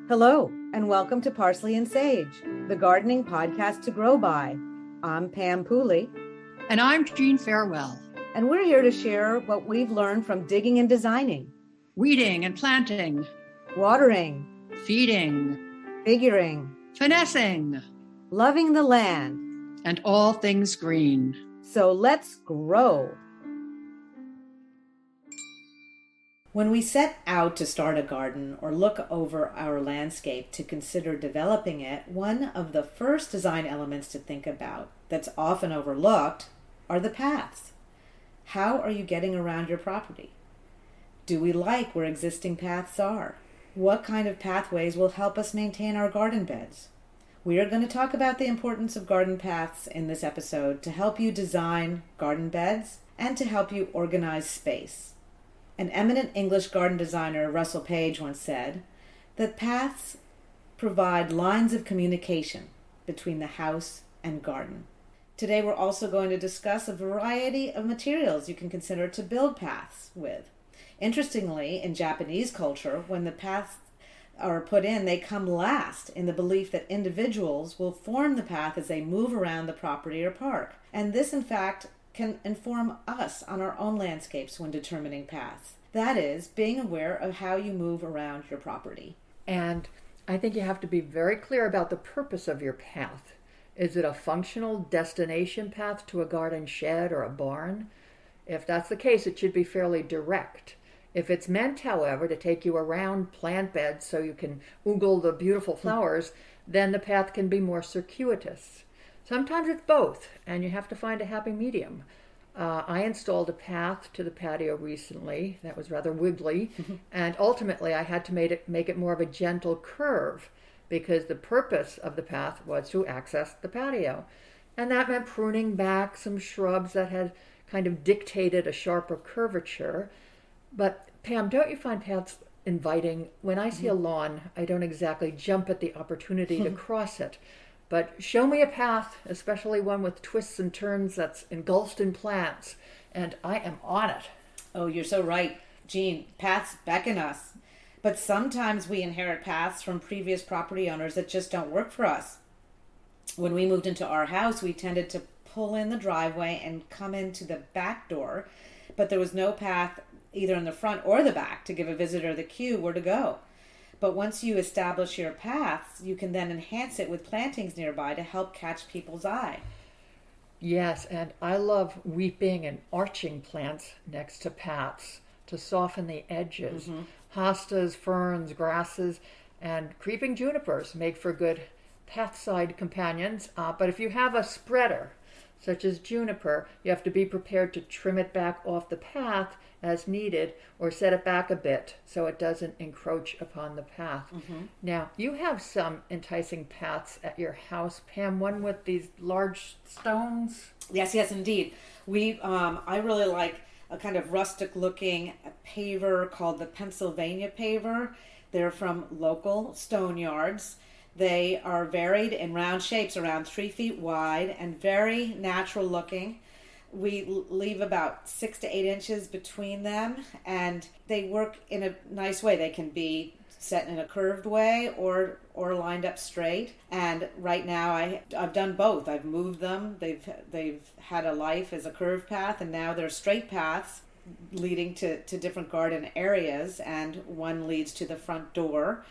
Hello, and welcome to Parsley and Sage, the gardening podcast to grow by. I'm Pam Pooley. And I'm Jeanne Farewell. And we're here to share what we've learned from digging and designing, weeding and planting, watering, feeding, figuring, finessing, loving the land, and all things green. So let's grow. When we set out to start a garden or look over our landscape to consider developing it, one of the first design elements to think about that's often overlooked are the paths. How are you getting around your property? Do we like where existing paths are? What kind of pathways will help us maintain our garden beds? We are going to talk about the importance of garden paths in this episode to help you design garden beds and to help you organize space. An eminent English garden designer, Russell Page, once said that paths provide lines of communication between the house and garden. Today we're also going to discuss a variety of materials you can consider to build paths with. Interestingly, in Japanese culture, when the paths are put in, they come last in the belief that individuals will form the path as they move around the property or park. And this, in fact, can inform us on our own landscapes when determining paths. That is, being aware of how you move around your property. And I think you have to be very clear about the purpose of your path. Is it a functional destination path to a garden shed or a barn? If that's the case, it should be fairly direct. If it's meant, however, to take you around plant beds so you can oogle the beautiful flowers, then the path can be more circuitous. Sometimes it's both, and you have to find a happy medium. I installed a path to the patio recently that was rather wiggly, and ultimately I had to make it more of a gentle curve because the purpose of the path was to access the patio. And that meant pruning back some shrubs that had kind of dictated a sharper curvature. But Pam, don't you find paths inviting? When I see a lawn, I don't exactly jump at the opportunity to cross it. But show me a path, especially one with twists and turns that's engulfed in plants, and I am on it. Oh, you're so right, Jeanne. Paths beckon us. But sometimes we inherit paths from previous property owners that just don't work for us. When we moved into our house, we tended to pull in the driveway and come into the back door, but there was no path either in the front or the back to give a visitor the cue where to go. But once you establish your paths, you can then enhance it with plantings nearby to help catch people's eye. Yes, and I love weeping and arching plants next to paths to soften the edges. Hostas, ferns, grasses, and creeping junipers make for good pathside companions. But if you have a spreader, such as juniper, you have to be prepared to trim it back off the path as needed or set it back a bit so it doesn't encroach upon the path. Now, you have some enticing paths at your house, Pam, one with these large stones. Yes, indeed. I really like a kind of rustic looking paver called the Pennsylvania paver. They're from local stone yards. They are varied in round shapes, around 3 feet wide, and very natural looking. We leave about 6 to 8 inches between them, and they work in a nice way. They can be set in a curved way or lined up straight. And right now I've done both. I've moved them. They've had a life as a curved path, and now they're straight paths leading to different garden areas, and one leads to the front door.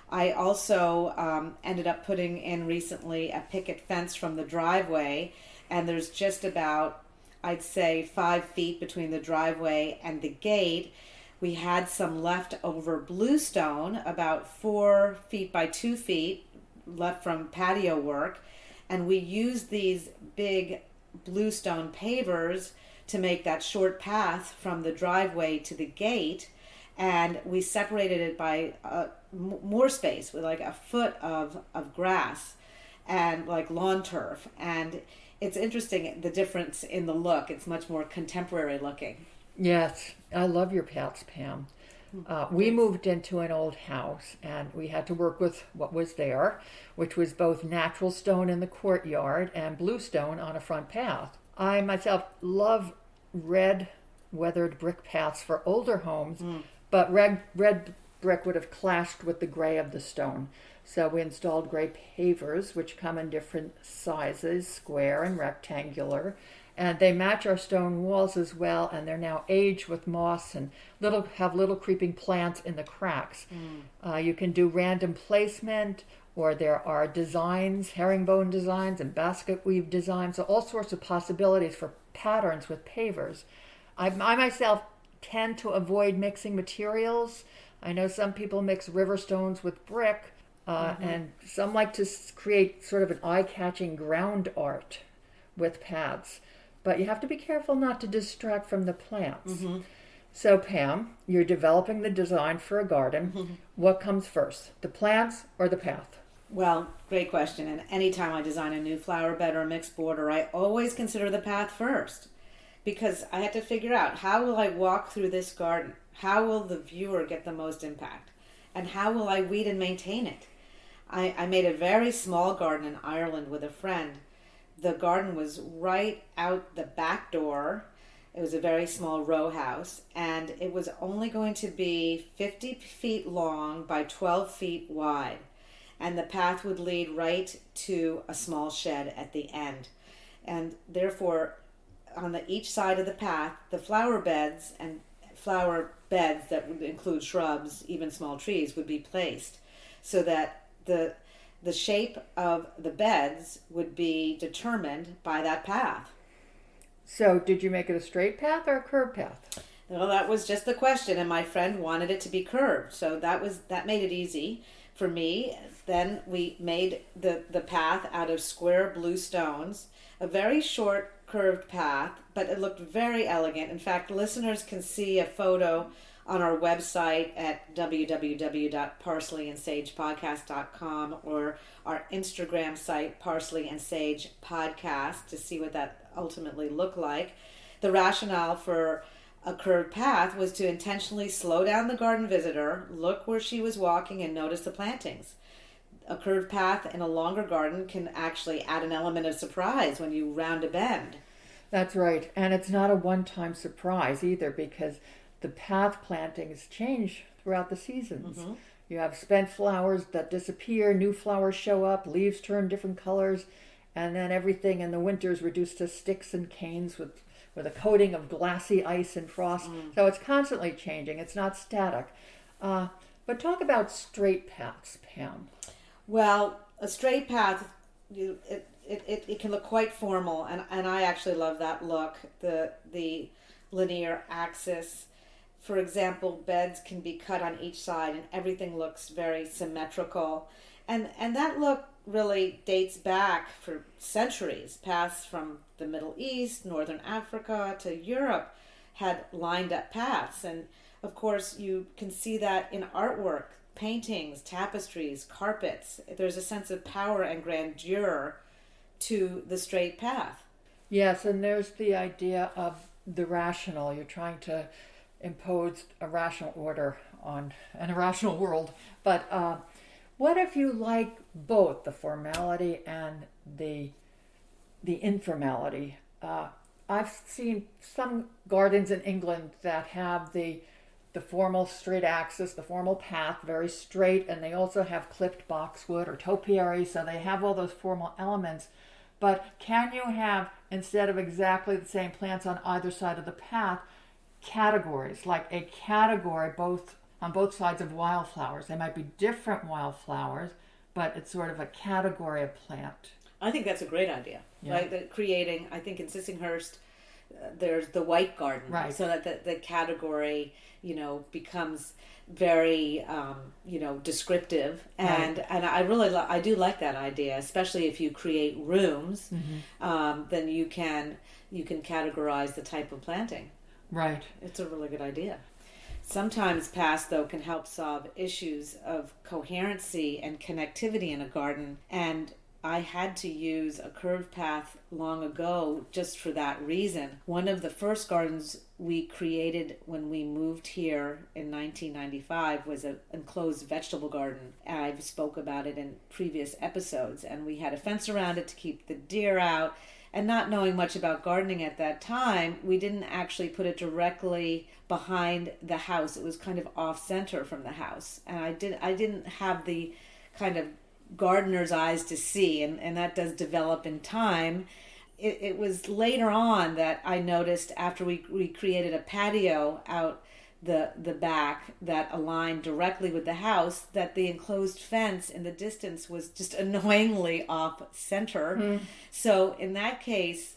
I also ended up putting in recently a picket fence from the driveway, and there's just about, I'd say, 5 feet between the driveway and the gate. We had some leftover bluestone, about 4 feet by 2 feet, left from patio work, and we used these big bluestone pavers to make that short path from the driveway to the gate, and we separated it by more space with like a foot of grass and like lawn turf. And it's interesting, the difference in the look. It's much more contemporary looking. Yes, I love your paths, Pam. We moved into an old house and we had to work with what was there, which was both natural stone in the courtyard and bluestone on a front path. I myself love red weathered brick paths for older homes, but red brick would have clashed with the gray of the stone. So we installed gray pavers, which come in different sizes, square and rectangular. And they match our stone walls as well, and they're now aged with moss and have little creeping plants in the cracks. You can do random placement, or there are designs, herringbone designs and basket weave designs, so all sorts of possibilities for patterns with pavers. I myself tend to avoid mixing materials. I know some people mix river stones with brick, and some like to create sort of an eye-catching ground art with paths. But you have to be careful not to distract from the plants. So Pam, you're developing the design for a garden. What comes first, the plants or the path? Well, great question. And anytime I design a new flower bed or a mixed border, I always consider the path first, because I had to figure out, how will I walk through this garden? How will the viewer get the most impact? And how will I weed and maintain it? I made a very small garden in Ireland with a friend. The garden was right out the back door. It was a very small row house, and it was only going to be 50 feet long by 12 feet wide. And the path would lead right to a small shed at the end. And therefore, on each side of the path, the flower beds that would include shrubs, even small trees, would be placed, so that the shape of the beds would be determined by that path. So did you make it a straight path or a curved path? Well, that was just the question, and my friend wanted it to be curved, so that made it easy for me. Then we made the path out of square blue stones, a very short curved path, but it looked very elegant. In fact, listeners can see a photo on our website at www.parsleyandsagepodcast.com, or our Instagram site, Parsley and Sage Podcast, to see what that ultimately looked like. The rationale for a curved path was to intentionally slow down the garden visitor, look where she was walking, and notice the plantings. A curved path in a longer garden can actually add an element of surprise when you round a bend. That's right. And it's not a one-time surprise either, because the path plantings change throughout the seasons. You have spent flowers that disappear, new flowers show up, leaves turn different colors, and then everything in the winter is reduced to sticks and canes with a coating of glassy ice and frost. So it's constantly changing. It's not static. But talk about straight paths, Pam. Well, a straight path, it can look quite formal, and I actually love that look. The linear axis. For example, beds can be cut on each side, and everything looks very symmetrical. And that look really dates back for centuries. Paths from the Middle East, Northern Africa to Europe had lined up paths. And of course, you can see that in artwork, paintings, tapestries, carpets. There's a sense of power and grandeur to the straight path. Yes, and there's the idea of the rational. You're trying to impose a rational order on an irrational world. But what if you like both the formality and the informality? I've seen some gardens in England that have the formal straight axis, the formal path, very straight, and they also have clipped boxwood or topiary, so they have all those formal elements. But can you have, instead of exactly the same plants on either side of the path, categories, like a category on both sides of wildflowers? They might be different wildflowers, but it's sort of a category of plant. I think that's a great idea. Yeah. Right? Creating, I think in Sissinghurst, there's the white garden, right? So that the category, becomes very, descriptive, and right. And I really I do like that idea, especially if you create rooms, then you can categorize the type of planting. Right. It's a really good idea. Sometimes paths, though, can help solve issues of coherency and connectivity in a garden, and I had to use a curved path long ago just for that reason. One of the first gardens we created when we moved here in 1995 was an enclosed vegetable garden. I've spoke about it in previous episodes, and we had a fence around it to keep the deer out. And not knowing much about gardening at that time, we didn't actually put it directly behind the house. It was kind of off center from the house. And I didn't have the kind of gardener's eyes to see, and that does develop in time. It was later on that I noticed, after we created a patio out the back that aligned directly with the house, that the enclosed fence in the distance was just annoyingly off center. So in that case,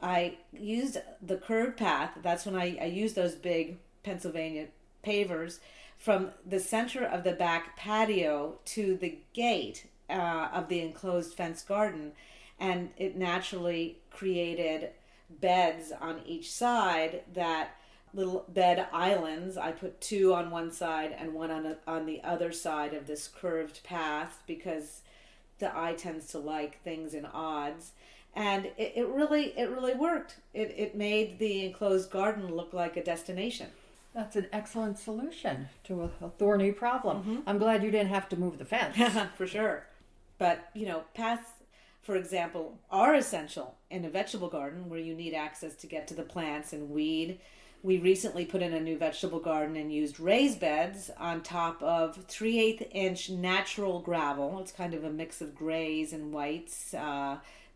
I used the curved path. That's when I used those big Pennsylvania pavers from the center of the back patio to the gate of the enclosed fence garden, and it naturally created beds on each side, that little bed islands. I put two on one side and one on the other side of this curved path, because the eye tends to like things in odds. And it really worked. It made the enclosed garden look like a destination. That's an excellent solution to a thorny problem. I'm glad you didn't have to move the fence. For sure. But, paths, for example, are essential in a vegetable garden where you need access to get to the plants and weed. We recently put in a new vegetable garden and used raised beds on top of 3/8-inch natural gravel. It's kind of a mix of grays and whites,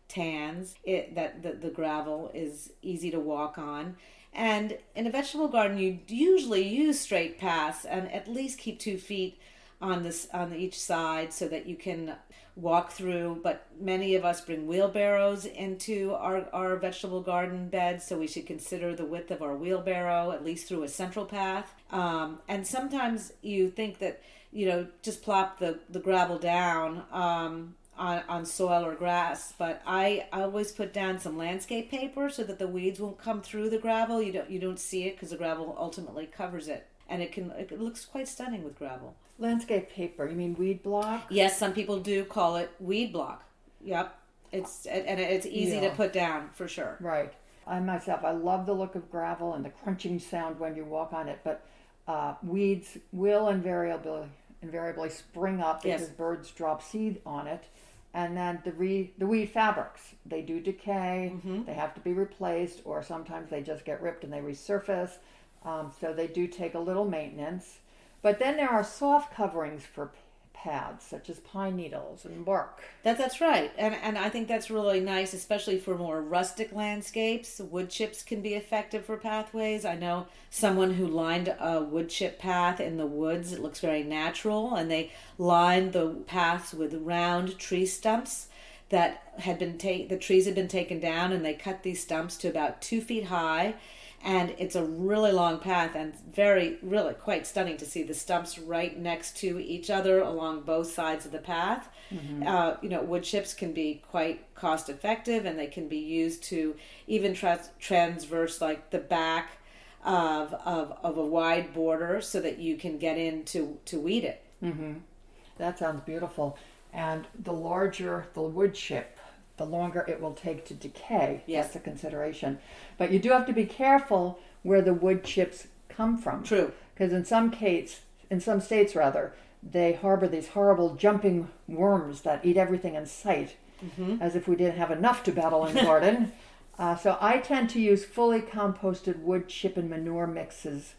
tans. The gravel is easy to walk on. And in a vegetable garden, you usually use straight paths and at least keep 2 feet on each side so that you can walk through. But many of us bring wheelbarrows into our vegetable garden beds, so we should consider the width of our wheelbarrow, at least through a central path. And sometimes you think that, just plop the gravel down on soil or grass, but I always put down some landscape paper so that the weeds won't come through the gravel. You don't see it because the gravel ultimately covers it, and it looks quite stunning with gravel. Landscape paper, you mean weed block? Yes, some people do call it weed block. Yep, it's easy to put down for sure. Right. I myself, I love the look of gravel and the crunching sound when you walk on it, but weeds will invariably spring up because birds drop seed on it. And then the weed fabrics, they do decay, they have to be replaced, or sometimes they just get ripped and they resurface. So they do take a little maintenance. But then there are soft coverings for paths, such as pine needles and bark. That's right. And I think that's really nice, especially for more rustic landscapes. Wood chips can be effective for pathways. I know someone who lined a wood chip path in the woods. It looks very natural, and they lined the paths with round tree stumps that the trees had been taken down, and they cut these stumps to about 2 feet high. And it's a really long path, and really quite stunning to see the stumps right next to each other along both sides of the path. Wood chips can be quite cost effective, and they can be used to even transverse like the back of a wide border so that you can get in to weed it. That sounds beautiful. And the larger the wood chip, the longer it will take to decay. Yes. That's a consideration. But you do have to be careful where the wood chips come from. True. Because in some states, they harbor these horrible jumping worms that eat everything in sight, as if we didn't have enough to battle in the garden. So I tend to use fully composted wood chip and manure mixes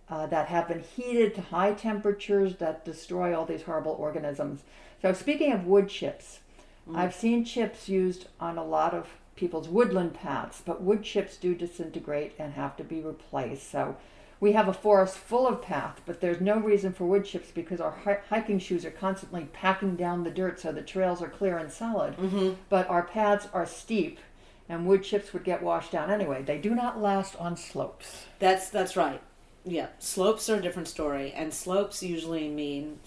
that have been heated to high temperatures that destroy all these horrible organisms. So speaking of wood chips, I've seen chips used on a lot of people's woodland paths, but wood chips do disintegrate and have to be replaced. So we have a forest full of path, but there's no reason for wood chips because our hiking shoes are constantly packing down the dirt so the trails are clear and solid. But our paths are steep, and wood chips would get washed down anyway. They do not last on slopes. That's right. Yeah, slopes are a different story, and slopes usually mean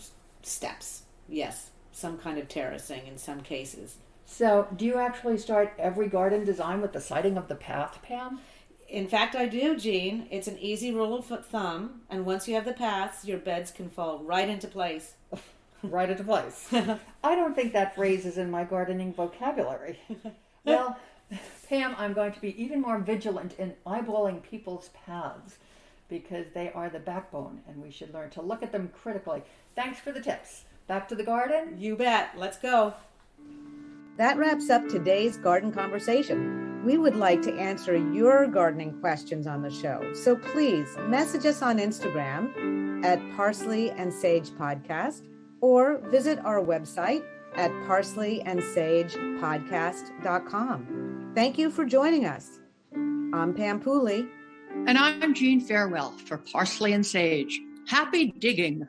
steps. Yes. Some kind of terracing in some cases. So, do you actually start every garden design with the sighting of the path, Pam? In fact, I do, Jean. It's an easy rule of thumb, and once you have the paths, your beds can fall right into place. right into place. I don't think that phrase is in my gardening vocabulary. Well, Pam, I'm going to be even more vigilant in eyeballing people's paths because they are the backbone and we should learn to look at them critically. Thanks for the tips. Back to the garden? You bet. Let's go. That wraps up today's garden conversation. We would like to answer your gardening questions on the show. So please message us on Instagram at Parsley and Sage Podcast or visit our website at parsleyandsagepodcast.com. Thank you for joining us. I'm Pam Pooley. And I'm Jeanne Farewell for Parsley and Sage. Happy digging.